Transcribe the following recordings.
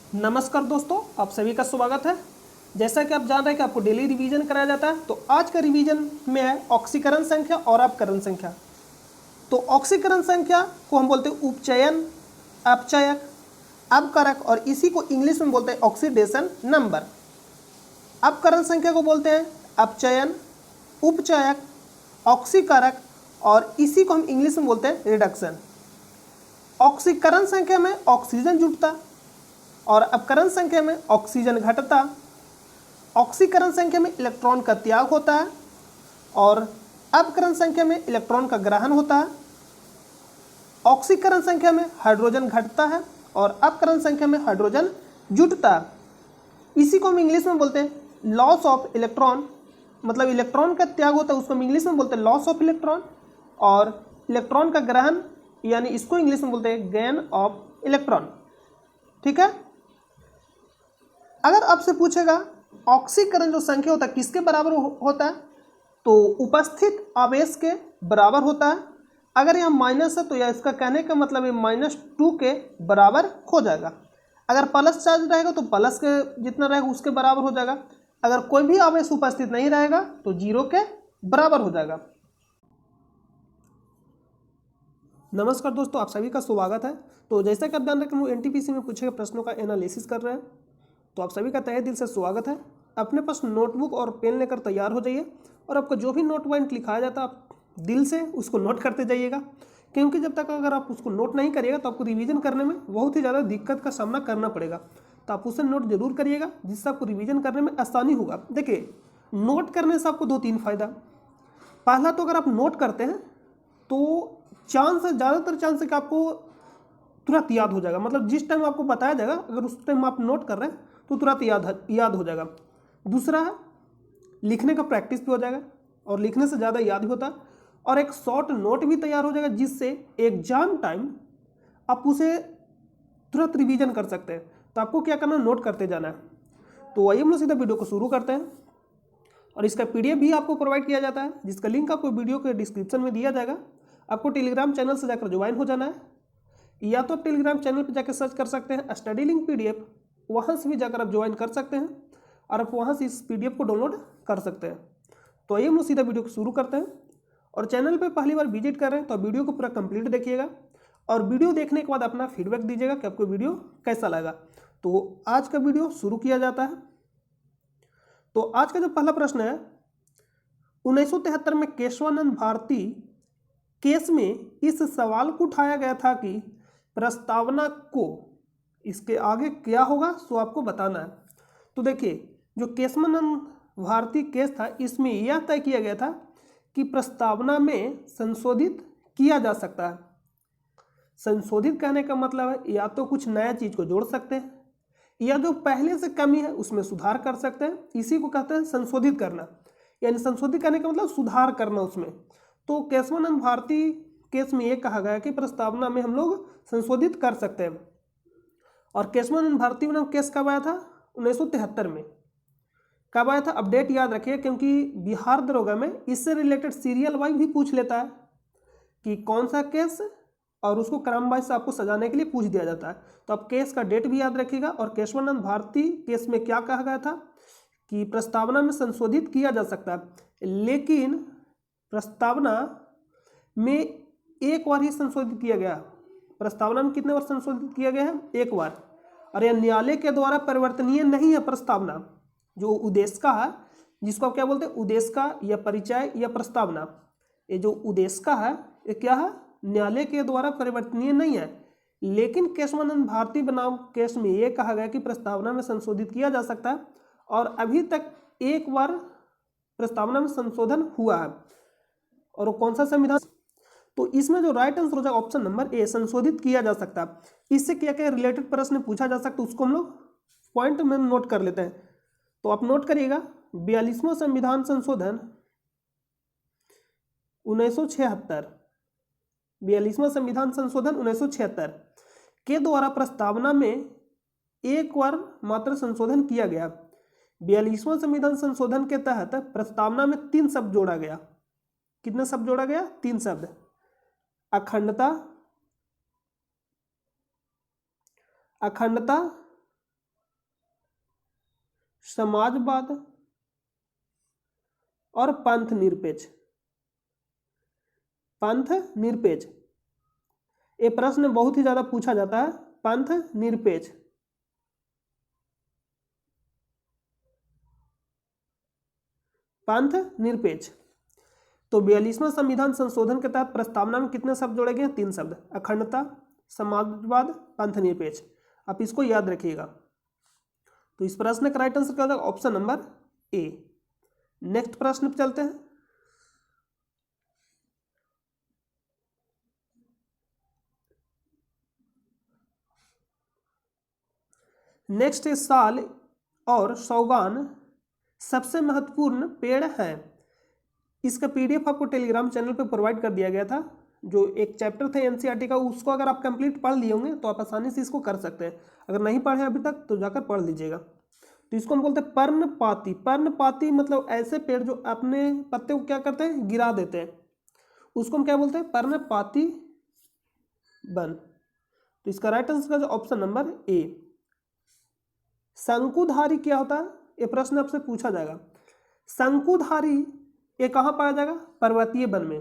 नमस्कार दोस्तों, आप सभी का स्वागत है। जैसा कि आप जान रहे हैं कि आपको डेली रिवीजन कराया जाता है, तो आज का रिवीजन में है ऑक्सीकरण संख्या और अपकरण संख्या। तो ऑक्सीकरण संख्या को हम बोलते हैं उपचयन, अपचयक, अपकारक और इसी को इंग्लिश में बोलते हैं ऑक्सीडेशन नंबर। अपकरण संख्या को बोलते हैं अपचयन, उपचयक, ऑक्सीकारक और इसी को हम इंग्लिश में बोलते हैं रिडक्शन। ऑक्सीकरण संख्या में ऑक्सीजन जुटता और अपकरण संख्या में ऑक्सीजन घटता। ऑक्सीकरण संख्या में इलेक्ट्रॉन का त्याग होता है और अपकरण संख्या में इलेक्ट्रॉन का ग्रहण होता है। ऑक्सीकरण संख्या में हाइड्रोजन घटता है और अपकरण संख्या में हाइड्रोजन जुटता है। इसी को हम इंग्लिश में बोलते हैं लॉस ऑफ इलेक्ट्रॉन, मतलब इलेक्ट्रॉन का त्याग होता है उसको हम इंग्लिश में बोलते हैं लॉस ऑफ इलेक्ट्रॉन, और इलेक्ट्रॉन का ग्रहण यानी इसको इंग्लिश में बोलते हैं गेन ऑफ इलेक्ट्रॉन। ठीक है। अगर आपसे पूछेगा ऑक्सीकरण जो संख्या होता है किसके बराबर होता है, तो उपस्थित आवेश के बराबर होता है। अगर यहाँ माइनस है तो यह इसका कहने का मतलब है -2 के बराबर हो जाएगा। अगर प्लस चार्ज रहेगा तो प्लस के जितना रहेगा उसके बराबर हो जाएगा। अगर कोई भी आवेश उपस्थित नहीं रहेगा तो 0 के बराबर हो जाएगा। नमस्कार दोस्तों, आप सभी का स्वागत है। तो जैसा कि आप जान रहे हैं कि हम NTPC में पूछे गए प्रश्नों का एनालिसिस कर रहे हैं, तो आप सभी का तहे दिल से स्वागत है। अपने पास नोटबुक और पेन लेकर तैयार हो जाइए और आपको जो भी नोट पॉइंट लिखाया जाता है आप दिल से उसको नोट करते जाइएगा, क्योंकि जब तक अगर आप उसको नोट नहीं करिएगा तो आपको रिवीजन करने में बहुत ही ज़्यादा दिक्कत का सामना करना पड़ेगा। तो आप उसे नोट जरूर करिएगा जिससे आपको रिवीजन करने में आसानी होगा। देखिए, नोट करने से आपको 2-3 फायदा। पहला तो अगर आप नोट करते हैं तो ज़्यादातर चांस है कि आपको तुरंत याद हो जाएगा। मतलब जिस टाइम आपको बताया जाएगा अगर उस टाइम आप नोट कर रहे हैं तो तुरंत याद हो जाएगा। दूसरा है लिखने का प्रैक्टिस भी हो जाएगा और लिखने से ज़्यादा याद भी होता है, और एक शॉर्ट नोट भी तैयार हो जाएगा जिससे एग्जाम टाइम आप उसे तुरंत रिवीजन कर सकते हैं। तो आपको क्या करना है, नोट करते जाना है। तो आइए हम लोग सीधा वीडियो को शुरू करते हैं। और इसका PDF भी आपको प्रोवाइड किया जाता है जिसका लिंक आपको वीडियो के डिस्क्रिप्शन में दिया जाएगा। आपको टेलीग्राम चैनल से जाकर ज्वाइन हो जाना है, या तो आप टेलीग्राम चैनल पर जाकर सर्च कर सकते हैं स्टडी लिंक PDF, वहाँ से भी जाकर आप ज्वाइन कर सकते हैं और आप वहाँ से इस PDF को डाउनलोड कर सकते हैं। तो आइए हम लोग सीधा वीडियो को शुरू करते हैं। और चैनल पे पहली बार विजिट कर रहे हैं तो वीडियो को पूरा कंप्लीट देखिएगा और वीडियो देखने के बाद अपना फीडबैक दीजिएगा कि आपको वीडियो कैसा लगा। तो आज का वीडियो शुरू किया जाता है। तो आज का जो पहला प्रश्न है, 1973 में केशवानंद भारती केस में इस सवाल को उठाया गया था कि प्रस्तावना को इसके आगे क्या होगा सो आपको बताना है। तो देखिए, जो केशवानंद भारती केस था इसमें यह तय किया गया था कि प्रस्तावना में संशोधित किया जा सकता है। संशोधित कहने का मतलब है या तो कुछ नया चीज को जोड़ सकते हैं या जो पहले से कमी है उसमें सुधार कर सकते हैं। इसी को कहते हैं संशोधित करना, यानी संशोधित करने का मतलब सुधार करना उसमें। तो केशवानंद भारती केस में यह कहा गया कि प्रस्तावना में हम लोग संशोधित कर सकते हैं। और केशवानंद भारती ने केस कब आया था, 1973 में। कब आया था, अपडेट याद रखिए, क्योंकि बिहार दरोगा में इससे रिलेटेड सीरियल वाइज भी पूछ लेता है कि कौन सा केस, और उसको क्रम वाइज से आपको सजाने के लिए पूछ दिया जाता है। तो आप केस का डेट भी याद रखिएगा। और केशवानंद भारती केस में क्या कहा गया था कि प्रस्तावना में संशोधित किया जा सकता है, लेकिन प्रस्तावना में एक बार ही संशोधित किया गया। प्रस्तावना में कितने बार संशोधित किया गया है, एक बार। और यह न्यायालय के द्वारा परिवर्तनीय नहीं है। प्रस्तावना जो उद्देश्य है, जिसको आप क्या बोलते हैं, उद्देश्य या परिचय या प्रस्तावना, ये जो उद्देश्य है ये क्या है, न्यायालय के द्वारा परिवर्तनीय नहीं है। लेकिन केशवानंद भारती बनाम केस में यह कहा गया कि प्रस्तावना में संशोधित किया जा सकता है, और अभी तक एक बार प्रस्तावना में संशोधन हुआ है, और वो कौन सा संविधान। तो इसमें जो राइट आंसर हो जाएगा ऑप्शन नंबर ए, संशोधित किया जा सकता है। इससे क्या क्या रिलेटेड प्रश्न पूछा जा सकता है उसको हम लोग पॉइंट में नोट कर लेते हैं। तो आप नोट करिएगा, 42वां संविधान संशोधन 1976, 42वां संविधान संशोधन 1976 के द्वारा प्रस्तावना में एक बार मात्र संशोधन किया गया। 42वां संविधान संशोधन के तहत प्रस्तावना में 3 शब्द जोड़ा गया। कितने शब्द जोड़ा गया, 3 शब्द। अखंडता, समाजवाद और पंथ निरपेक्ष। पंथ निरपेक्ष, ये प्रश्न बहुत ही ज्यादा पूछा जाता है। पंथ निरपेक्ष, पंथ निरपेक्ष। तो 42वां संविधान संशोधन के तहत प्रस्तावना में कितने शब्द जोड़े गए? 3 शब्द, अखंडता, समाजवाद, पंथ निरपेक्ष। आप इसको याद रखिएगा। तो इस प्रश्न का राइट आंसर क्या होगा? ऑप्शन नंबर ए। नेक्स्ट प्रश्न पे चलते हैं। नेक्स्ट साल और सौगान सबसे महत्वपूर्ण पेड़ है। इसका पीडीएफ आपको टेलीग्राम चैनल पे प्रोवाइड कर दिया गया था। जो एक चैप्टर था एनसीईआरटी का, उसको अगर आप कंप्लीट पढ़ लिए होंगे तो आप आसानी से इसको कर सकते हैं। अगर नहीं पढ़े अभी तक तो जाकर पढ़ लीजिएगा। तो इसको हम बोलते हैं पर्णपाती। पर्णपाती मतलब ऐसे पेड़ जो अपने पत्ते को क्या करते हैं? गिरा देते हैं, उसको हम क्या बोलते हैं? पर्णपाती वन। तो इसका राइट आंसर है ऑप्शन नंबर ए। शंकुधारी क्या होता है? ये प्रश्न आपसे पूछा जाएगा। शंकुधारी ये कहाँ पाया जाएगा? पर्वतीय वन में।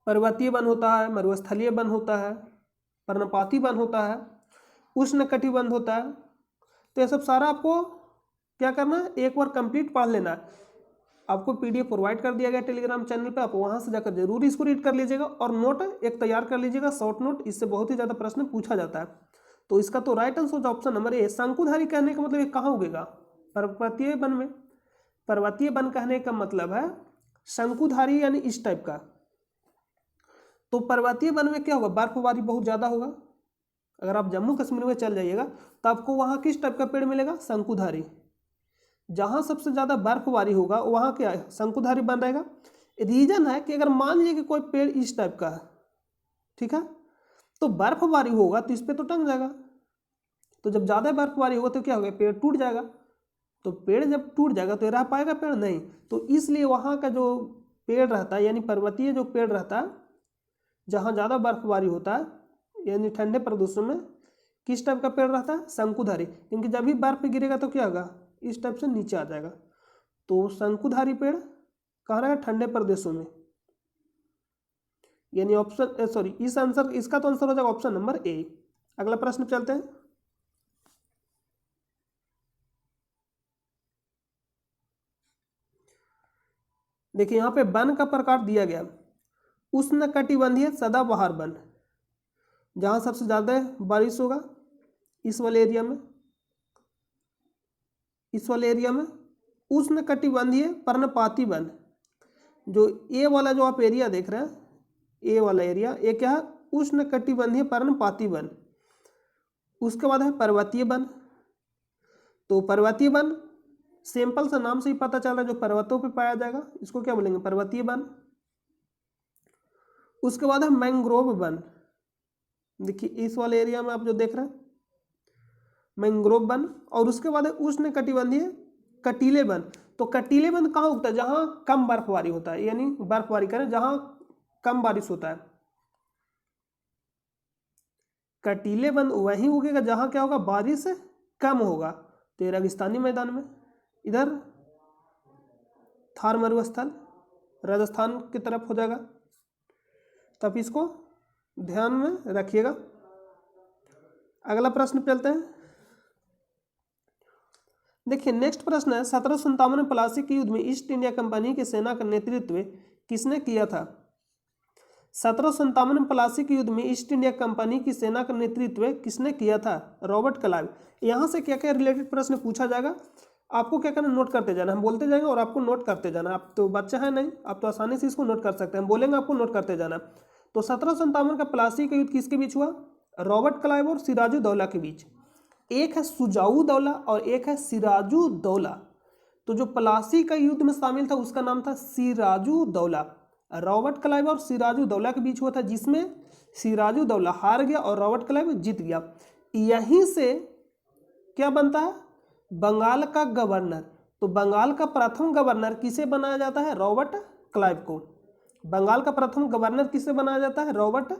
पर्वतीय वन होता है, मरुस्थलीय वन होता है, पर्णपाती वन होता है, उष्णकटिबंध होता है। तो ये सब सारा आपको क्या करना है? एक बार कंप्लीट पढ़ लेना है। आपको पीडीएफ प्रोवाइड कर दिया गया टेलीग्राम चैनल पे, आप वहां से जाकर जरूर इसको रीड कर लीजिएगा और नोट एक तैयार कर लीजिएगा, शॉर्ट नोट। इससे बहुत ही ज्यादा प्रश्न पूछा जाता है। तो इसका तो राइट आंसर ऑप्शन नंबर ए। शंकुधारी कहने का मतलब ये कहाँ उगेगा? पर्वतीय वन में। पर्वतीय वन कहने का मतलब है शंकुधारी, यानी इस टाइप का। तो पर्वतीय वन में क्या होगा? बर्फबारी बहुत ज्यादा होगा। अगर आप जम्मू कश्मीर में चल जाइएगा तो आपको वहां किस टाइप का पेड़ मिलेगा? शंकुधारी। जहां सबसे ज्यादा बर्फबारी होगा वहां क्या है? शंकुधारी बन रहेगा। रीजन है कि अगर मान लीजिए कि कोई पेड़ इस टाइप का है, ठीक है, तो बर्फबारी होगा तो इस पे तो टंग जाएगा। तो जब ज्यादा बर्फबारी होगा तो क्या होगा? पेड़ टूट जाएगा। तो पेड़ जब टूट जाएगा तो रह पाएगा पेड़? नहीं। तो इसलिए वहां का जो पेड़ रहता है, यानी पर्वतीय जो पेड़ रहता है, जहां ज्यादा बर्फबारी होता है, यानी ठंडे प्रदेशों में किस टाइप का पेड़ रहता है? शंकुधारी। क्योंकि जब भी बर्फ गिरेगा तो क्या होगा? इस टाइप से नीचे आ जाएगा। तो शंकुधारी पेड़ कहाँ रहेगा? ठंडे प्रदेशों में। यानी ऑप्शन सॉरी इस आंसर, इसका तो आंसर हो जाएगा ऑप्शन नंबर ए। अगला प्रश्न चलते हैं। देखिए यहाँ पे वन का प्रकार दिया गया। उष्णकटिबंधीय सदाबहार वन, जहां सबसे ज्यादा बारिश होगा इस वाले एरिया में, इस वाले एरिया में। उष्णकटिबंधीय पर्णपाती वन, जो ए वाला जो आप एरिया देख रहे हैं, ए वाला एरिया, ये क्या है? उष्णकटिबंधीय पर्णपाती वन। उसके बाद है पर्वतीय वन। तो पर्वतीय वन सिंपल सा नाम से ही पता चल रहा है, जो पर्वतों पे पाया जाएगा, इसको क्या बोलेंगे? पर्वतीय वन। उसके बाद है मैंग्रोव वन। देखिए इस वाले एरिया में आप जो देख रहे हैं मैंग्रोव वन। और उसके बाद है उष्णकटिबंधीय कटीले वन। तो कटीले वन कहाँ उगता है? जहां कम बर्फबारी होता है, यानी बर्फबारी करें जहां कम बारिश होता है। कटीले वन वहीं उगेगा जहां क्या होगा? बारिश कम होगा। तो ये रेगिस्तानी मैदान में, इधर थार मरुस्थल राजस्थान की तरफ हो जाएगा। तो आप इसको ध्यान में रखिएगा। अगला प्रश्न पे चलते हैं। देखिए नेक्स्ट प्रश्न है, 1757 में प्लासी के युद्ध में ईस्ट इंडिया कंपनी की सेना का नेतृत्व किसने किया था? 1757 में प्लासी के युद्ध में ईस्ट इंडिया कंपनी की सेना का नेतृत्व किसने किया था? Robert Clive. यहाँ से क्या क्या रिलेटेड प्रश्न पूछा जाएगा, आपको क्या करना? नोट करते जाना। हम बोलते जाएंगे और आपको नोट करते जाना। आप तो बच्चा है नहीं, आप तो आसानी से इसको नोट कर सकते हैं। हम बोलेंगे, आपको नोट करते जाना। तो 1757 का प्लासी का युद्ध किसके बीच हुआ? रॉबर्ट क्लाइव और सिराजुद्दौला के बीच। एक है शुजाउद्दौला और एक है सिराजुद्दौला। तो जो प्लासी का युद्ध में शामिल था उसका नाम था सिराजुद्दौला। रॉबर्ट क्लाइव और सिराजुद्दौला के बीच हुआ था, जिसमें सिराजुद्दौला हार गया और रॉबर्ट क्लाइव जीत गया। यहीं से क्या बनता है? बंगाल का गवर्नर। तो बंगाल का प्रथम गवर्नर किसे बनाया जाता है? रॉबर्ट क्लाइव को। बंगाल का प्रथम गवर्नर किसे बनाया जाता है? रॉबर्ट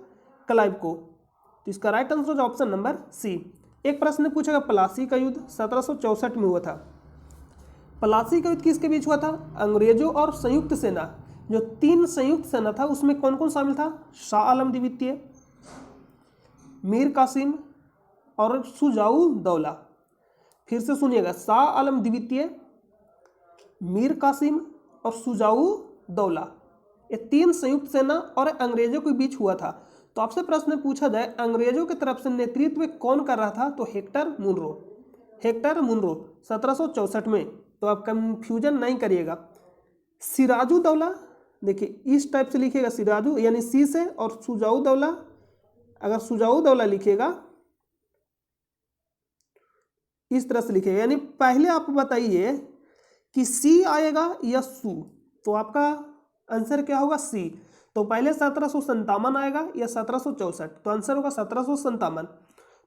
क्लाइव को। तो इसका right answer option number C. एक प्रश्न पूछेगा, प्लासी का युद्ध 1764 में हुआ था। प्लासी का युद्ध किसके बीच हुआ था? अंग्रेजों और संयुक्त सेना। जो 3 संयुक्त सेना था उसमें कौन कौन शामिल था? शाह आलम द्वितीय, मीर कासिम और शुजाऊ दौला। फिर से सुनिएगा, शाह आलम द्वितीय, मीर कासिम और शुजाऊ दौला, ये 3 संयुक्त सेना और अंग्रेजों के बीच हुआ था। तो आपसे प्रश्न पूछा जाए अंग्रेजों की तरफ से नेतृत्व कौन कर रहा था? तो हेक्टर मुनरो। हेक्टर मुनरो 1764 में। तो आप कंफ्यूजन नहीं करिएगा। सिराजू दौला, देखिए इस टाइप से लिखिएगा सिराजू यानी सी से, और शुजाऊ दौला, अगर शुजाऊ दौला लिखिएगा इस तरह से लिखिएगा। यानी पहले आप बताइए कि सी आएगा या सू, तो आपका आंसर क्या होगा? सी। तो पहले 1757 आएगा या 1764? तो आंसर होगा 1757।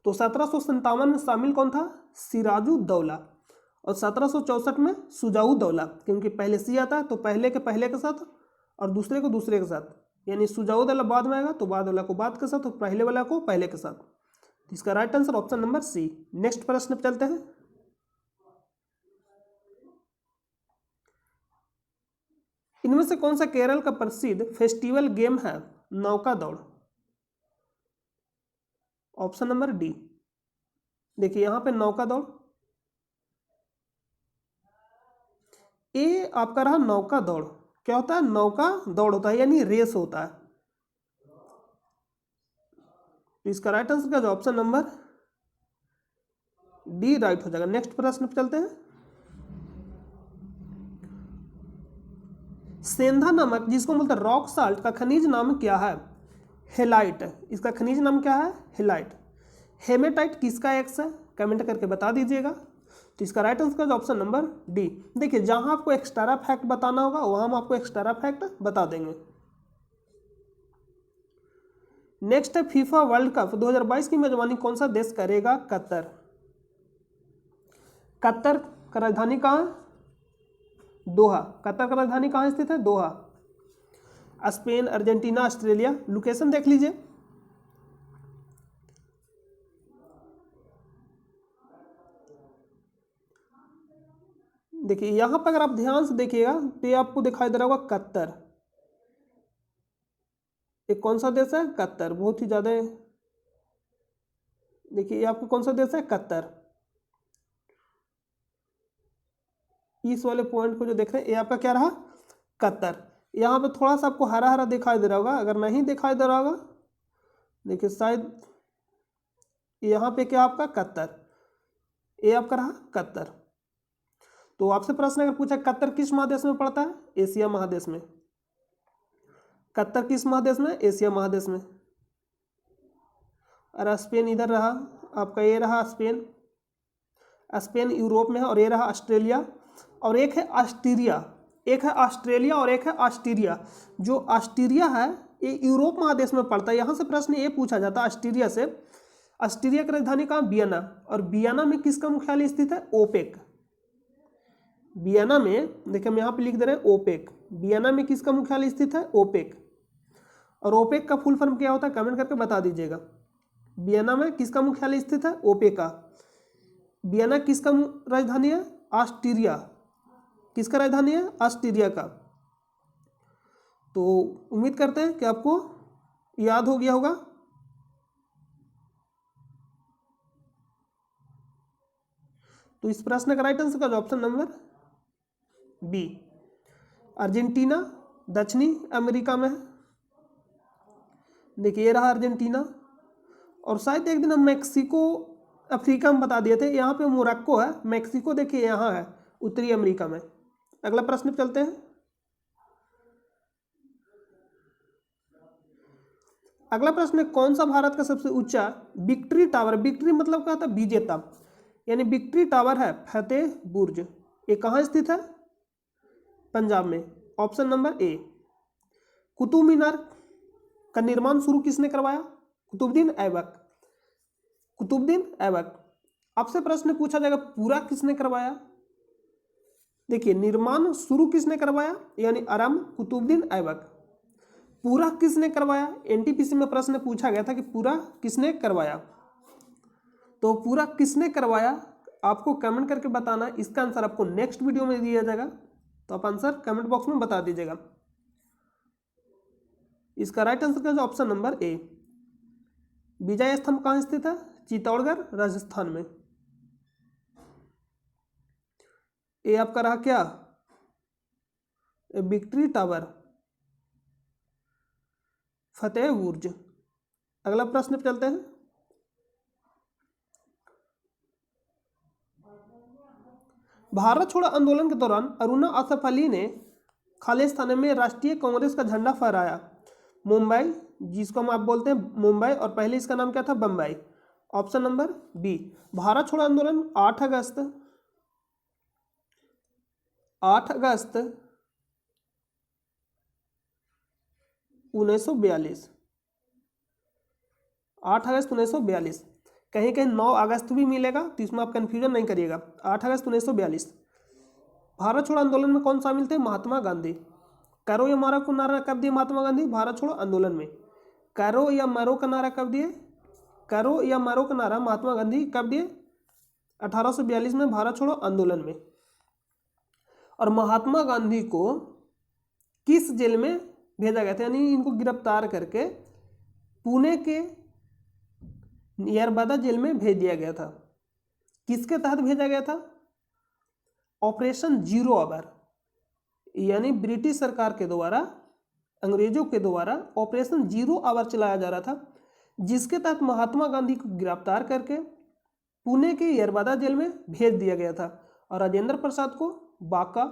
तो 1757 में शामिल कौन था? सिराजू दौला, और 1764 में शुजाऊ दौला, क्योंकि पहले सी आता है तो पहले के साथ और दूसरे को दूसरे के साथ, यानी शुजाऊ दौला बाद में आएगा तो बाद वाला को बाद के साथ और पहले वाला को पहले के साथ। इसका right answer option number C. Next प्रश्न पे चलते हैं। इनमें से कौन सा केरल का प्रसिद्ध फेस्टिवल गेम है? नौका दौड़। Option number D. देखिए यहां पे नौका दौड़, ए आपका रहा नौका दौड़। क्या होता है? नौका दौड़ होता है यानी रेस होता है। तो इसका राइट आंसर क्या है? ऑप्शन नंबर डी राइट हो जाएगा। नेक्स्ट प्रश्न पे चलते हैं। सेंधा नमक जिसको बोलते हैं रॉक साल्ट का खनिज नाम क्या है? हेलाइट। इसका खनिज नाम क्या है? हेलाइट। हेमेटाइट किसका एक्स है? कमेंट करके बता दीजिएगा। तो इसका राइट आंसर का ऑप्शन नंबर डी। देखिए जहां आपको एक्स्ट्रा फैक्ट बताना होगा वहां हम आपको एक्स्ट्रा फैक्ट बता देंगे। नेक्स्ट है फीफा वर्ल्ड कप 2022 की मेजबानी कौन सा देश करेगा? कतर। कतर का राजधानी कहाँ है? दोहा। कतर का राजधानी कहाँ स्थित है? Doha. Spain, Argentina, Australia. Location देख लीजिए। देखिए यहां पर अगर आप ध्यान से देखिएगा तो ये आपको दिखाई दे रहा होगा कतर। ये कौन सा देश है? कतर। बहुत ही ज्यादा, देखिए ये आपको कौन सा देश है? कतर। इस वाले पॉइंट को जो देख रहे हैं ये आपका क्या रहा? कतर। यहाँ पे थोड़ा सा आपको हरा हरा दिखाई दे रहा होगा, अगर नहीं दिखाई दे रहा होगा देखिए शायद यहाँ पे क्या आपका? कतर। ये आपका रहा कतर। तो आपसे प्रश्न अगर पूछा कतर किस महादेश में पड़ता है? एशिया महादेश में। कतर किस महादेश में? एशिया महादेश में। और स्पेन इधर रहा आपका, ये रहा स्पेन। स्पेन यूरोप में है, और ये रहा ऑस्ट्रेलिया, और एक है ऑस्ट्रिया। एक है ऑस्ट्रेलिया और एक है ऑस्ट्रिया। जो ऑस्ट्रिया है ये यूरोप महादेश में पड़ता है। यहाँ से प्रश्न ये पूछा जाता है ऑस्ट्रिया से, ऑस्ट्रिया की राजधानी कहाँ? वियना। और वियना में किसका मुख्यालय स्थित है? ओपेक। वियना में देखिए हम यहाँ पे लिख दे रहे हैं ओपेक। वियना में किसका मुख्यालय स्थित है? ओपेक। और ओपेक का फुल फॉर्म क्या होता है? कमेंट करके बता दीजिएगा। वियना में किसका मुख्यालय स्थित है? ओपेक का। वियना किसका राजधानी है? ऑस्ट्रिया। किसका राजधानी है? ऑस्ट्रिया का। तो उम्मीद करते हैं कि आपको याद हो गया होगा। तो इस प्रश्न का राइट आंसर का ऑप्शन नंबर बी। अर्जेंटीना दक्षिणी अमेरिका में है। देखिए ये रहा अर्जेंटीना, और शायद एक दिन हम मैक्सिको अफ्रीका में बता दिए थे। यहाँ पे मोरक्को है, मैक्सिको देखिए यहाँ है उत्तरी अमेरिका में। अगला प्रश्न पे चलते हैं। अगला प्रश्न है कौन सा भारत का सबसे ऊंचा विक्ट्री टावर? विक्ट्री मतलब क्या होता है? विजेता, यानी विक्ट्री टावर है फतेह बुर्ज। ये कहाँ स्थित है? पंजाब में। Option number A. Qutub Minar का निर्माण शुरू किसने करवाया? कुतुबुद्दीन ऐबक। कुतुबुद्दीन ऐबक। आपसे प्रश्न पूछा जाएगा पूरा किसने करवाया? देखिए निर्माण शुरू किसने करवाया, यानी आरंभ कुतुबुद्दीन ऐबक। पूरा किसने करवाया? एनटीपीसी में प्रश्न पूछा गया था कि पूरा किसने करवाया। तो पूरा किसने करवाया आपको कमेंट करके बताना, इसका आंसर आपको नेक्स्ट वीडियो में दिया जाएगा, तो आप आंसर कमेंट बॉक्स में बता दीजिएगा। इसका राइट आंसर क्या है? ऑप्शन नंबर ए। विजय स्तंभ कहाँ स्थित है? चित्तौड़गढ़, राजस्थान में। ए आपका रहा क्या? विक्ट्री टावर, फतेह बुर्ज। अगला प्रश्न पे चलते हैं। भारत छोड़ो आंदोलन के दौरान अरुणा असफ अली ने खालिस्तान में राष्ट्रीय कांग्रेस का झंडा फहराया। मुंबई, जिसको हम आप बोलते हैं मुंबई, और पहले इसका नाम क्या था? Bombay. Option number B. Bharat छोड़ो आंदोलन 8 अगस्त 1942। 8 अगस्त 1942। कहीं कहीं 9 अगस्त भी मिलेगा, तो इसमें आप कंफ्यूजन नहीं करिएगा। 8 अगस्त 1942। भारत छोड़ो आंदोलन में कौन शामिल थे? महात्मा गांधी। करो या मारो का नारा कब दिए महात्मा गांधी? भारत छोड़ो आंदोलन में। करो या मरो का नारा कब दिए? करो या मरो का नारा महात्मा गांधी कब दिए? 1842 में, भारत छोड़ो आंदोलन में। और महात्मा गांधी को किस जेल में भेजा गया था? यानी इनको गिरफ्तार करके पुणे के यरबदा जेल में भेज दिया गया था। किसके तहत भेजा गया था? ऑपरेशन जीरो आवर, यानी ब्रिटिश सरकार के द्वारा, अंग्रेजों के द्वारा ऑपरेशन जीरो आवर चलाया जा रहा था, जिसके तहत महात्मा गांधी को गिरफ्तार करके पुणे के यरबदा जेल में भेज दिया गया था। और राजेंद्र प्रसाद को बांका,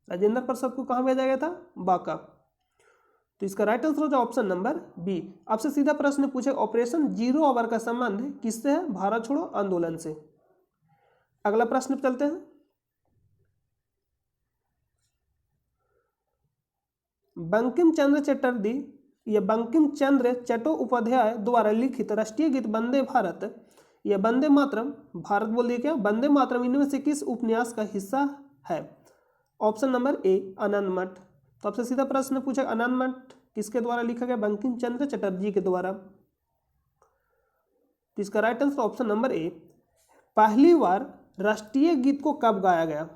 राजेंद्र प्रसाद को कहाँ भेजा गया था? बांका। तो इसका राइट आंसर हो जाए ऑप्शन नंबर बी। आपसे सीधा प्रश्न पूछे, ऑपरेशन जीरो आवर का संबंध किससे है? भारत छोड़ो आंदोलन से। अगला प्रश्न पे चलते हैं। बंकिम चंद्र चटर्जी या बंकिम चंद्र चट्टोपाध्याय द्वारा लिखित राष्ट्रीय गीत वंदे भारत या वंदे मातरम, भारत बोल दिया क्या? वंदे मातरम, इनमें से किस उपन्यास का हिस्सा है? ऑप्शन नंबर ए, आनंद मठ। तो आपसे सीधा प्रश्न पूछा, आनंद मठ किसके द्वारा लिखा गया? बंकिम चंद्र चटर्जी के द्वारा। तो इसका राइट आंसर ऑप्शन नंबर ए। पहली बार राष्ट्रीय गीत को कब गाया गया?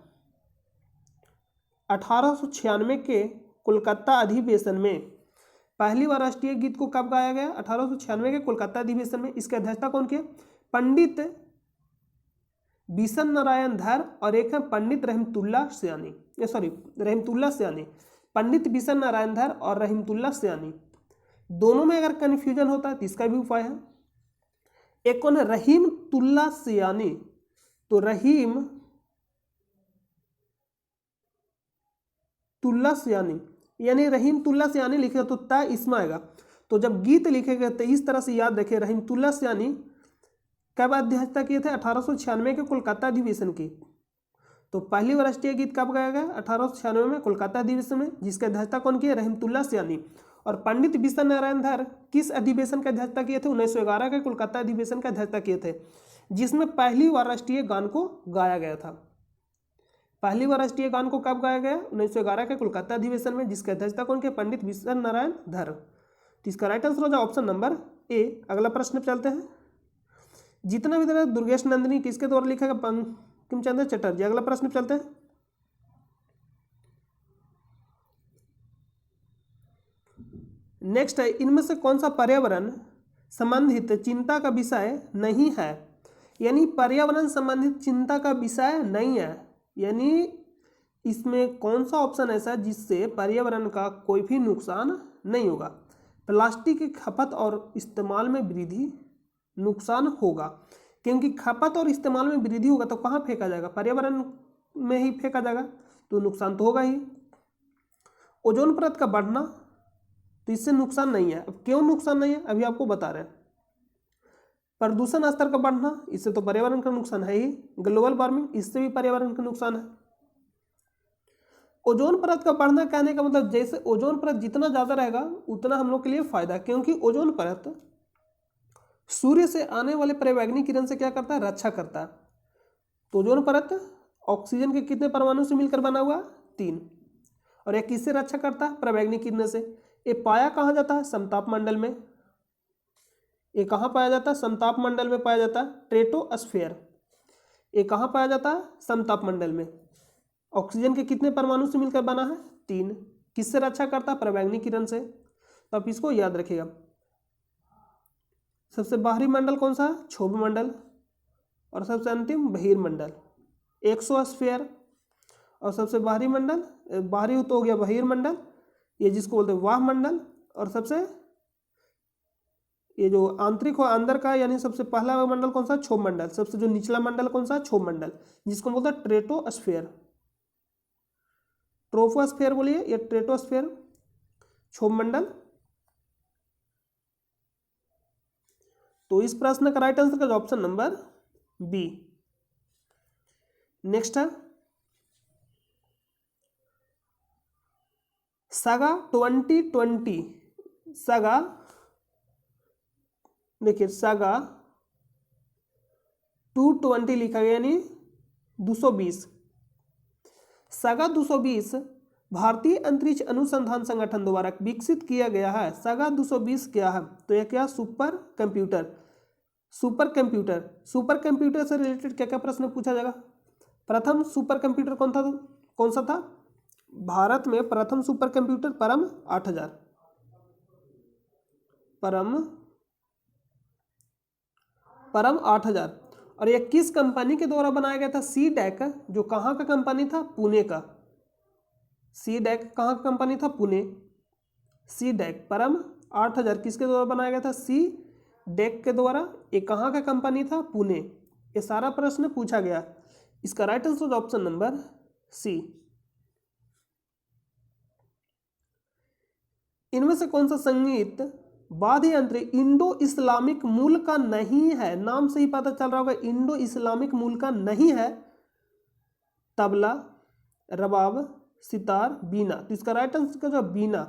1896 के कोलकाता अधिवेशन में। पहली बार राष्ट्रीय गीत को कब गाया गया? 1896 के कोलकाता अधिवेशन में। इसकी अध्यक्षता कौन किया? पंडित बिशन नारायण धर, और एक है पंडित रहमतुल्लाह सयानी, रहमतुल्लाह सयानी। पंडित बिशन नारायण धर और रहमतुल्लाह सयानी, दोनों में अगर कन्फ्यूजन होता है तो इसका भी उपाय है। एक कौन है? रहीमतुल्लाह सयानी। तो रहीमतुल्लाह सयानी, यानी रहीमतुल्लाह सयानी लिखेगा तो ता इसमें आएगा। तो जब गीत लिखेगा तो इस तरह से याद रखें, रहीमतुल्लाह सयानी कब अध्यक्षता किए थे? 1896 के कोलकाता अधिवेशन की। तो पहली बार राष्ट्रीय गीत कब गाया गया? 1896 में कोलकाता अधिवेशन में, जिसकी अध्यक्षता कौन किए? रहमतुल्लाह सयानी। और पंडित बिशन नारायण धर किस अधिवेशन की अध्यक्षता किए थे? 1911 के कोलकाता अधिवेशन की अध्यक्षता किए थे, जिसमें पहली बार राष्ट्रीय गान को गाया गया था। पहली बार राष्ट्रीय गान को कब गाया गया? 1911 के कोलकाता अधिवेशन में, जिसकी अध्यक्षता कौन किए? पंडित बिशन नारायण धर। तो इसका राइट आंसर हो जाए ऑप्शन नंबर ए। अगला प्रश्न पे चलते हैं। जितना भी तरह दुर्गेश नंदिनी किसके द्वारा लिखा गया? बंकिम चंद्र चटर्जी। अगला प्रश्न पे चलते हैं। नेक्स्ट है, इनमें से कौन सा पर्यावरण संबंधित चिंता का विषय नहीं है? यानी पर्यावरण संबंधित चिंता का विषय नहीं है, यानी इसमें कौन सा ऑप्शन ऐसा है जिससे पर्यावरण का कोई भी नुकसान नहीं होगा? प्लास्टिक की खपत और इस्तेमाल में वृद्धि नुकसान होगा, क्योंकि खपत और इस्तेमाल में वृद्धि होगा तो कहाँ फेंका जाएगा? पर्यावरण में ही फेंका जाएगा, तो नुकसान तो होगा ही। ओजोन परत का बढ़ना, तो इससे नुकसान नहीं है। अब क्यों नुकसान नहीं है अभी आपको बता रहे हैं। प्रदूषण स्तर का बढ़ना, इससे तो पर्यावरण का नुकसान है ही। ग्लोबल वार्मिंग, इससे भी पर्यावरण का नुकसान है। ओजोन परत का बढ़ना कहने का मतलब, जैसे ओजोन परत जितना ज्यादा रहेगा उतना हम लोग के लिए फायदा, क्योंकि ओजोन परत सूर्य से आने वाले पराबैंगनी किरण से क्या करता है? रक्षा करता है। तो ओजोन परत ऑक्सीजन के कितने परमाणु से मिलकर बना हुआ? 3। और यह किससे रक्षा करता है? पराबैंगनी किरण से। ये पाया कहाँ जाता है? समताप मंडल में। ये कहाँ पाया जाता है? समताप मंडल में पाया जाता है, स्ट्रेटोस्फीयर। ये कहाँ पाया जाता है? समताप मंडल में। ऑक्सीजन के कितने परमाणु से मिलकर बना है? 3। किससे रक्षा करता है? पराबैंगनी किरण से। तो आप इसको याद रखिएगा। सबसे बाहरी मंडल कौन सा है? क्षोभ मंडल। और सबसे अंतिम बहिर्मंडल, एक्सोस्फीयर। और सबसे बाहरी मंडल, बाहरी तो हो गया बहिर्मंडल, ये जिसको बोलते हैं वायुमंडल। और सबसे ये जो आंतरिक हो अंदर का, यानी सबसे पहला मंडल कौन सा? क्षोभ मंडल। सबसे जो निचला मंडल कौन सा? क्षोभ मंडल, जिसको बोलते हैं ट्रेटोस्फीयर। ट्रोपोस्फीयर बोलिए, ये ट्रेटोस्फीयर, क्षोभ मंडल। तो इस प्रश्न का राइट आंसर का ऑप्शन नंबर बी। नेक्स्ट है सागा 2020। सागा, देखिए सागा 220 लिखा गया, यानी 220। सागा 220 भारतीय अंतरिक्ष अनुसंधान संगठन द्वारा विकसित किया गया है। सागा 220 क्या है? तो यह क्या? Super computer. Super computer, super computer से रिलेटेड क्या क्या प्रश्न पूछा जाएगा? प्रथम सुपर कंप्यूटर कौन था? कौन सा था? भारत में प्रथम सुपर कंप्यूटर परम 8000। परम 8000। और यह किस कंपनी के द्वारा बनाया गया था? सी डैक, जो कहाँ का कंपनी था? पुणे का। सी डैक कहाँ का कंपनी था? पुणे। सी डैक परम 8000 किसके द्वारा बनाया गया था? सी डैक के द्वारा। ये कहाँ का कंपनी था? पुणे। ये सारा प्रश्न पूछा गया। इसका right answer option number C. इनमें से कौन सा संगीत वाद्य यंत्र इंडो इस्लामिक मूल का नहीं है? नाम से ही पता चल रहा होगा इंडो इस्लामिक मूल का नहीं है। तबला, रबाब, सितार, बीना। तो इसका राइट आंसर का जो बीना।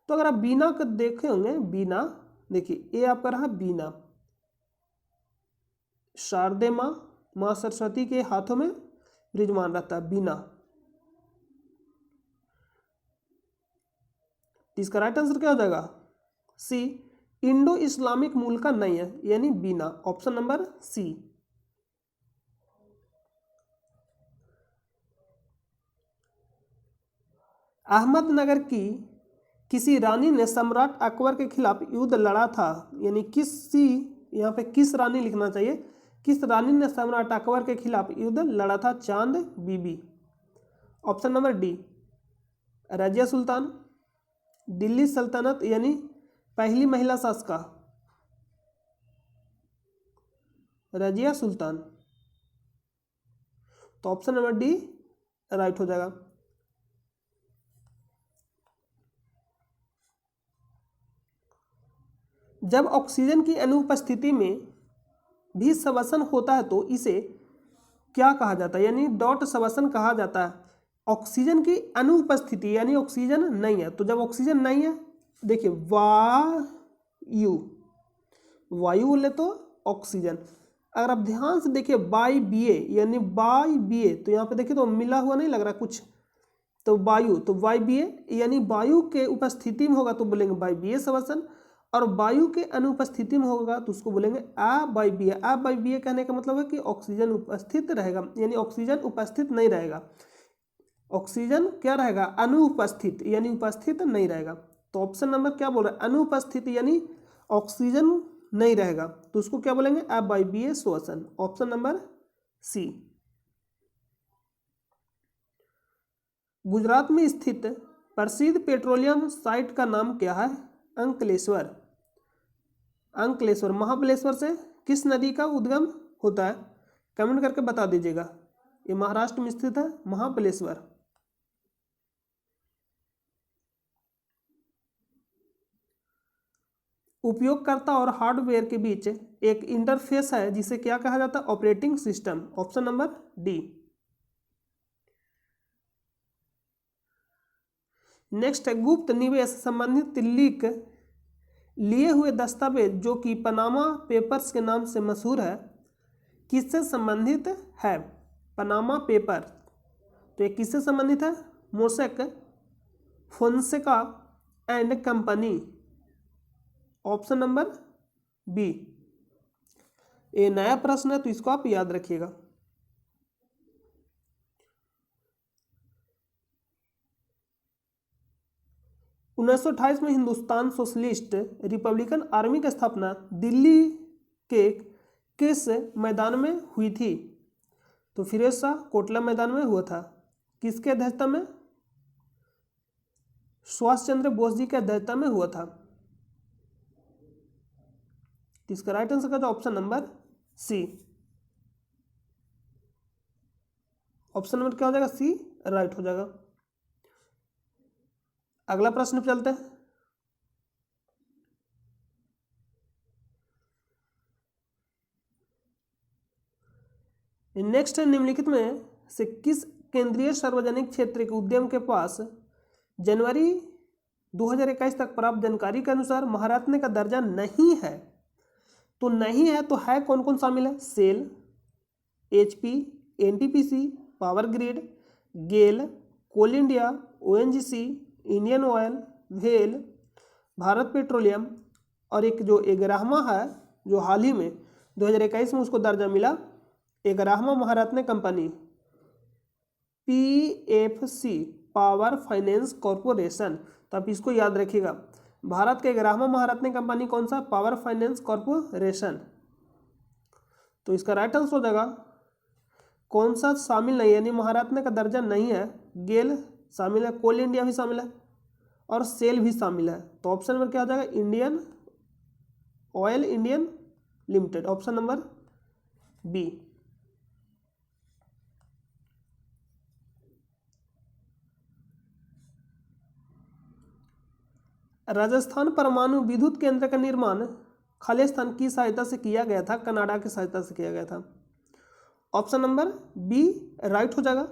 तो अगर आप बीना को देखे होंगे, बीना देखिए ये आपका रहा बीना। शारदे माँ सरस्वती के हाथों में विराजमान रहता है बीना। इसका राइट आंसर क्या हो जाएगा? सी, इंडो इस्लामिक मूल का नहीं है, यानी Bina. Option number C. Ahmednagar की किसी रानी ने सम्राट अकबर के खिलाफ युद्ध लड़ा था, यानी किसी, यहाँ पे किस रानी लिखना चाहिए? किस रानी ने सम्राट अकबर के खिलाफ युद्ध लड़ा था? चांद बीबी। Option number D, Razia Sultan. Delhi सल्तनत, यानी पहली महिला शासका रजिया सुल्तान। तो ऑप्शन नंबर डी राइट हो जाएगा। जब ऑक्सीजन की अनुपस्थिति में भी श्वसन होता है तो इसे क्या कहा जाता है? यानी डॉट श्वसन कहा जाता है। ऑक्सीजन की अनुपस्थिति यानी ऑक्सीजन नहीं है। तो जब ऑक्सीजन नहीं है, देखिए वायु, वायु बोले तो ऑक्सीजन। अगर आप ध्यान से देखिए बाई बी ए, यानी बाई बी ए, तो यहाँ पे देखिए तो मिला हुआ नहीं लग रहा कुछ, तो वायु, तो वाई बी ए, यानी वायु के उपस्थिति में होगा तो बोलेंगे बाई बी ए श्वसन। और वायु के अनुपस्थिति में होगा तो उसको बोलेंगे A by B A. A by B A कहने का मतलब है कि ऑक्सीजन उपस्थित रहेगा, यानी ऑक्सीजन उपस्थित नहीं रहेगा। ऑक्सीजन क्या रहेगा? अनुपस्थित, यानी उपस्थित नहीं रहेगा। तो ऑप्शन नंबर क्या बोल रहा है? अनुपस्थित, यानी ऑक्सीजन नहीं रहेगा, तो उसको क्या बोलेंगे? आ बाई बी ए श्वसन। ऑप्शन नंबर सी। गुजरात में स्थित प्रसिद्ध पेट्रोलियम साइट का नाम क्या है? अंकलेश्वर। अंकलेश्वर, महाबलेश्वर से किस नदी का उद्गम होता है? कमेंट करके बता दीजिएगा। ये महाराष्ट्र में स्थित है महाबलेश्वर। उपयोगकर्ता और हार्डवेयर के बीच एक इंटरफेस है जिसे क्या कहा जाता है? Operating system. Option number D. Next है गुप्त निवेश संबंधित लीक लिए हुए दस्तावेज जो कि पनामा पेपर्स के नाम से मशहूर है, किससे संबंधित है? पनामा पेपर, तो ये किससे संबंधित है? Mossack Fonseca and company. Option number B. ये नया प्रश्न है तो इसको आप याद रखिएगा। 1928 में हिंदुस्तान सोशलिस्ट रिपब्लिकन आर्मी की स्थापना दिल्ली के किस मैदान में हुई थी? तो फिरोज शाह कोटला मैदान में हुआ था। किसके अध्यक्षता में? सुभाष चंद्र बोस जी के अध्यक्षता में हुआ था। इसका राइट आंसर का जो option number C. Option number क्या हो जाएगा? सी राइट हो जाएगा। अगला प्रश्न पे चलते हैं। नेक्स्ट है, निम्नलिखित में से किस केंद्रीय सार्वजनिक क्षेत्र के उद्यम के पास जनवरी 2021 तक प्राप्त जानकारी के अनुसार महारत्न का दर्जा नहीं है? तो नहीं है तो है कौन कौन शामिल है? SAIL, HP, NTPC, Power Grid, GAIL, Coal India, ONGC, Indian Oil, वेल, भारत पेट्रोलियम, और एक जो 11वां है जो हाल ही में 2021 में उसको दर्जा मिला, 11वां Maharatna company PFC, Power Finance Corporation. तो आप इसको याद रखिएगा, भारत के 11वां महारत्न कंपनी कौन सा? Power Finance Corporation. तो इसका राइट आंसर हो जाएगा कौन सा शामिल नहीं है, यानी महारत्न का दर्जा नहीं है? गेल शामिल है, कोल इंडिया भी शामिल है और सेल भी शामिल है। तो ऑप्शन नंबर क्या हो जाएगा? Indian oil Indian limited, option number B. Rajasthan परमाणु विद्युत केंद्र का निर्माण खालिस्तान की सहायता से किया गया था, कनाडा की सहायता से किया गया था। ऑप्शन नंबर बी राइट हो जाएगा।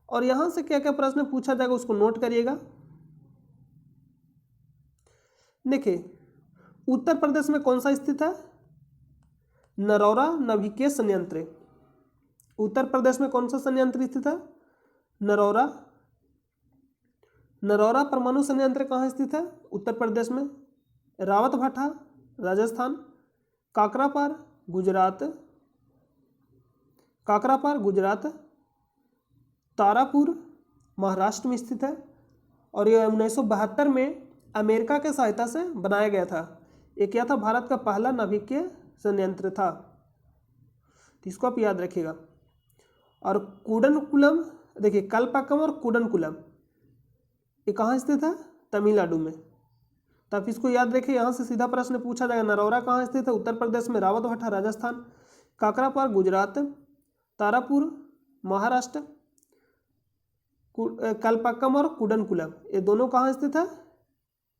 और यहां से क्या क्या प्रश्न पूछा जाएगा उसको नोट करिएगा। देखिए, उत्तर प्रदेश में कौन सा स्थित है? नरौरा नाभिकीय संयंत्र। उत्तर प्रदेश में कौन सा संयंत्र स्थित है? नरौरा। नरौरा परमाणु संयंत्र कहाँ स्थित है? उत्तर प्रदेश में। रावत भाटा राजस्थान, काकरापार गुजरात, काकरापार गुजरात, तारापुर महाराष्ट्र में स्थित है। और यह 1972 में अमेरिका के सहायता से बनाया गया था। ये क्या था? भारत का पहला नाभिकीय संयंत्र था। तो इसको आप याद रखिएगा। और कुडनकुलम, देखिए कलपक्कम और कुडनकुलम ये कहाँ स्थित है? तमिलनाडु में। तो आप इसको याद रखिए, यहाँ से सीधा प्रश्न पूछा जाएगा। नरौरा कहाँ स्थित है? उत्तर प्रदेश में। रावत भाटा राजस्थान, काकरापार गुजरात, तारापुर महाराष्ट्र, कलपक्कम और कुडनकुलम ये दोनों कहाँ स्थित है?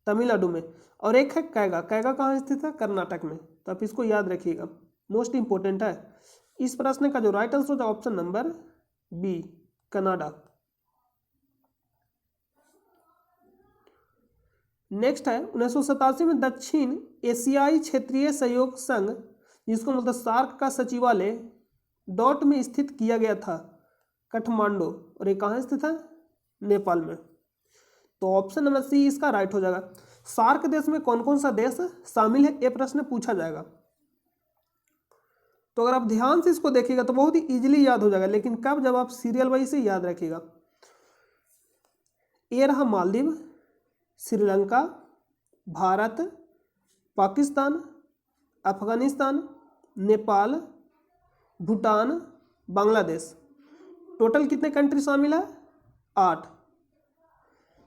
तमिलनाडु में। और एक है कैगा, कैगा कहाँ स्थित है? कर्नाटक में। तो आप इसको याद रखिएगा, मोस्ट इंपॉर्टेंट है। इस प्रश्न का जो राइट आंसर होगा option number B, Canada. Next है, 1987 में दक्षिण एशियाई क्षेत्रीय सहयोग संघ, जिसको मतलब सार्क का सचिवालय डॉट में स्थित किया गया था, काठमांडू। और ये कहाँ स्थित है? नेपाल में। तो ऑप्शन नंबर सी इसका राइट हो जाएगा। सार्क देश में कौन कौन सा देश शामिल है, ये प्रश्न पूछा जाएगा। तो अगर आप ध्यान से इसको देखिएगा तो बहुत ही इजीली याद हो जाएगा, लेकिन कब? जब आप सीरियल वाइज से याद रखिएगा। ये रहा मालदीव, श्रीलंका, भारत, पाकिस्तान, अफगानिस्तान, नेपाल, भूटान, बांग्लादेश। टोटल कितने कंट्री शामिल है? 8।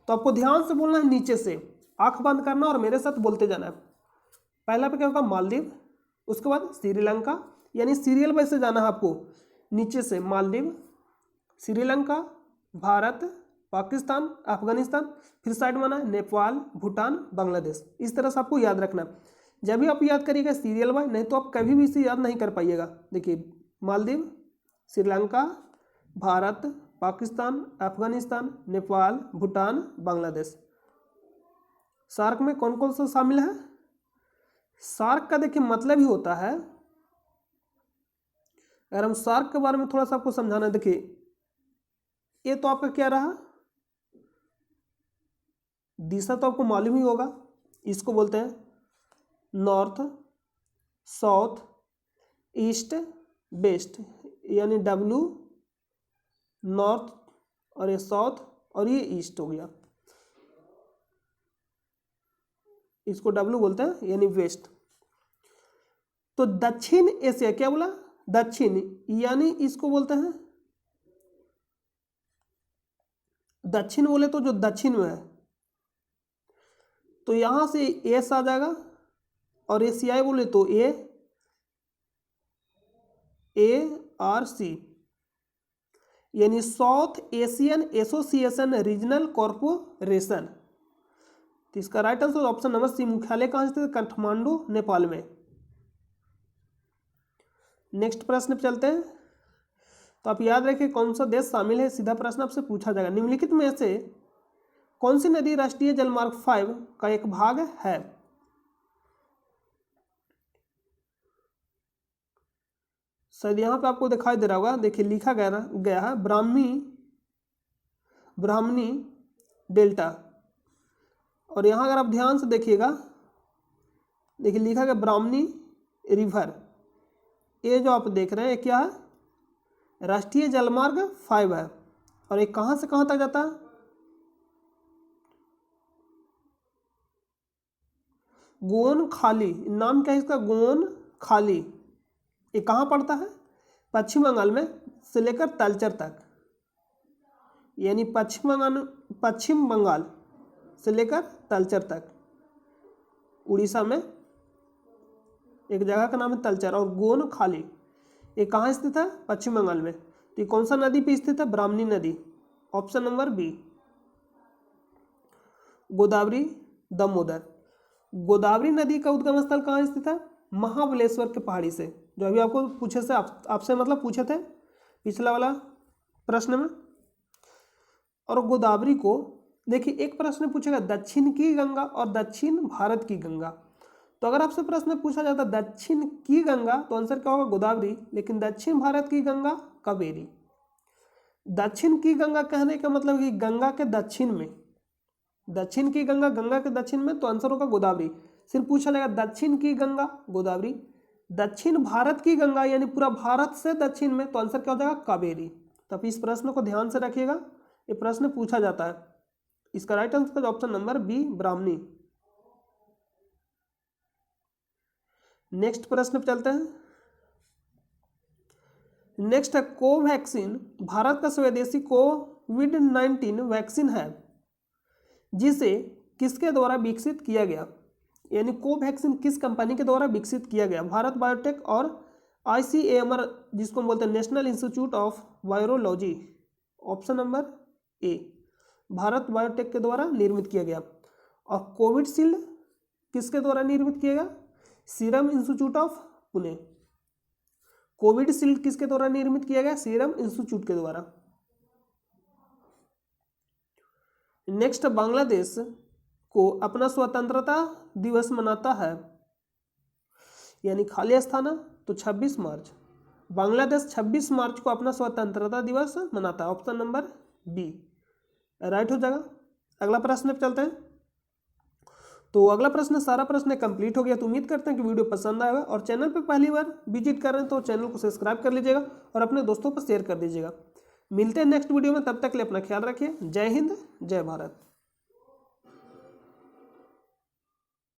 तो आपको ध्यान से बोलना है, नीचे से आंख बंद करना और मेरे साथ बोलते जाना है। पहला पे क्या होगा? मालदीव, उसके बाद श्रीलंका, यानी सीरियल वाइज से जाना है आपको। नीचे से मालदीव, श्रीलंका, भारत, पाकिस्तान, अफगानिस्तान, फिर साइड में आना है नेपाल, भूटान, बांग्लादेश। इस तरह से आपको याद रखना है। जब भी आप याद करिएगा सीरियल वाइज, नहीं तो आप कभी भी इसे याद नहीं कर पाइएगा। देखिए, मालदीव, श्रीलंका, भारत, पाकिस्तान, अफगानिस्तान, नेपाल, भूटान, बांग्लादेश। सार्क में कौन कौन सा शामिल है? सार्क का देखिए मतलब ही होता है, अगर हम सार्क के बारे में थोड़ा सा आपको समझाना है। देखिए, ये तो आपका क्या रहा? दिशा तो आपको मालूम ही होगा। इसको बोलते हैं नॉर्थ, साउथ, ईस्ट, वेस्ट, यानी W नॉर्थ और ये साउथ और ये ईस्ट हो गया। इसको डब्लू बोलते हैं यानी वेस्ट। तो दक्षिण एशिया, क्या बोला, दक्षिण, यानी इसको बोलते हैं दक्षिण, बोले तो जो दक्षिण में है, तो यहां से एस आ जाएगा, और एशियाई बोले तो ARC, यानी south Asian association regional corporation. तो इसका right answer option number C, मुख्यालय कहां स्थित है, काठमांडू, नेपाल में। नेक्स्ट प्रश्न पे चलते हैं। तो आप याद रखिए कौन सा देश शामिल है, सीधा प्रश्न आपसे पूछा जाएगा। निम्नलिखित में से कौन सी नदी राष्ट्रीय जलमार्ग 5 का एक भाग है? शायद यहाँ पे आपको दिखाई दे रहा होगा, देखिए लिखा गया है ब्राह्मणी डेल्टा, और यहाँ अगर आप ध्यान से देखिएगा, देखिए लिखा गया ब्राह्मणी रिवर। ये जो आप देख रहे हैं क्या है, राष्ट्रीय जलमार्ग 5 है, और ये कहाँ से कहाँ तक जाता है, गोन खाली, नाम क्या है इसका, गोन खाली। ये कहाँ पड़ता है, पश्चिम बंगाल में से लेकर तलचर तक, यानी पश्चिम बंगाल से लेकर तलचर तक। उड़ीसा में एक जगह का नाम है तलचर, और गोन खाली ये कहाँ स्थित है, पश्चिम बंगाल में। तो ये कौन सा नदी पे स्थित है, ब्राह्मणी नदी, option number B. Godavari Damodar, Godavari नदी का उद्गम स्थल कहाँ स्थित है, महाबलेश्वर के पहाड़ी से, जो अभी आपको पूछे से आपसे मतलब पूछे थे पिछला वाला प्रश्न में। और गोदावरी को देखिए एक प्रश्न पूछेगा दक्षिण की गंगा और दक्षिण भारत की गंगा। तो अगर आपसे प्रश्न पूछा जाता दक्षिण की गंगा तो आंसर क्या होगा, गोदावरी, लेकिन दक्षिण भारत की गंगा कावेरी। दक्षिण की गंगा कहने का मतलब कि गंगा के दक्षिण में, दक्षिण की गंगा, गंगा के दक्षिण में, तो आंसर होगा गोदावरी। सिर्फ पूछा जाएगा दक्षिण की गंगा गोदावरी, दक्षिण भारत की गंगा यानी पूरा भारत से दक्षिण में, तो आंसर क्या हो जाएगा, कावेरी। तो आप इस प्रश्न को ध्यान से रखिएगा, ये प्रश्न पूछा जाता है। इसका right answer option number B, Brahmani. Next प्रश्न पे चलते हैं। नेक्स्ट है कोवैक्सीन भारत का स्वदेशी कोविड-19 वैक्सीन है जिसे किसके द्वारा विकसित किया गया, यानी कोवैक्सीन किस कंपनी के द्वारा विकसित किया गया, भारत बायोटेक और ICAMR, जिसको हम बोलते हैं national institute of virology, option number A, Bharat biotech के द्वारा निर्मित किया गया। और कोविडशील्ड किसके द्वारा निर्मित किया गया, serum institute of Pune. Covishield किसके द्वारा निर्मित किया गया, सीरम इंस्टीट्यूट के द्वारा। नेक्स्ट, बांग्लादेश को अपना स्वतंत्रता दिवस मनाता है, यानी खाली स्थान तो 26 मार्च, बांग्लादेश 26 मार्च को अपना स्वतंत्रता दिवस मनाता है, ऑप्शन नंबर बी राइट हो जाएगा। अगला प्रश्न पे चलते हैं। तो अगला प्रश्न, सारा प्रश्न कंप्लीट हो गया। तो उम्मीद करते हैं कि वीडियो पसंद आएगा, और चैनल पे पहली बार विजिट कर रहे हैं तो चैनल को सब्सक्राइब कर लीजिएगा और अपने दोस्तों पर शेयर कर दीजिएगा। मिलते हैं नेक्स्ट वीडियो में, तब तक के लिए अपना ख्याल रखिए। जय हिंद, जय भारत।